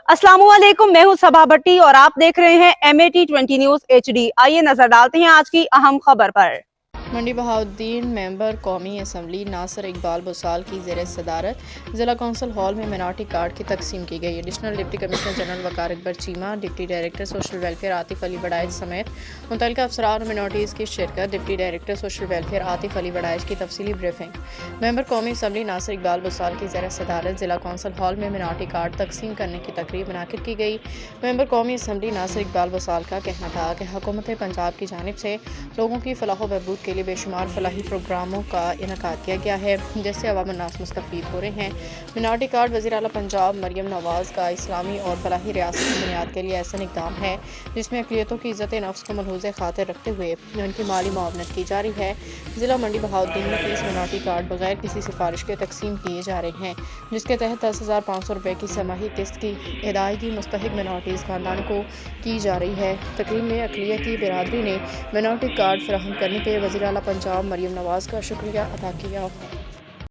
अस्सलामुअलैकुम, मैं हूं सबा भट्टी और आप देख रहे हैं MAT20 न्यूज HD। आइए नजर डालते हैं आज की अहम खबर पर। मंडी बहाउद्दीन मेंबर कौमी असम्बली नासिर इकबाल बुसाल की ज़ेर सदारत ज़िला कौंसिल हॉल में मिनार्टी कार्ड की तकसीम की गई। Additional deputy commissioner general Waqar Akbar Cheema, deputy director social welfare Atif Ali Waraich समेत मुतल्लिका अफसरान और मिनॉरिटीज़ की शिरकत। Deputy director social welfare Atif Ali Waraich की तफसीली ब्रीफिंग। मेंबर कौमी असम्बली नासिर इकबाल बुसाल की ज़ेर सदारत ज़िला कौंसिल हॉल में मिनार्टी कार्ड तकसीम करने की तकरीब मुनाकिद की गई। मेंबर कौमी असम्बली नासिर इकबाल बुसाल का कहना था कि हुकूमत पंजाब की जानिब से लोगों की फलाह व बहबूद के लिए बेशुमार फलाही प्रोग्रामों का इनकाद किया गया है, जिससे अवाम अन्नास मुस्तफ़ीद हो रहे हैं। मिनार्टी कार्ड वज़ीर आला पंजाब मरियम नवाज़ का इस्लामी और फलाही रियासत की बुनियाद के लिए ऐसा इक़दाम है जिसमें अक़लियतों की इज़्ज़त नफ्स को मलहूज़ खातिर रखते हुए उनकी माली मुआवनत की जा रही है। ज़िला मंडी बहाउद्दीन में 30 मिनार्टी कार्ड बगैर किसी सिफारिश के तकसीम किए जा रहे हैं, जिसके तहत 10,500 रुपये की समाही किस्त की अदायगी मुस्तहिक मिनार्टीज़ खानदान को की जा रही है। तकरीब में अक़लियती बिरादरी ने मिनार्टी कार्ड फराहम करने के वज़ीर आला पंजाब मरियम नवाज़ का शुक्रिया अदा किया।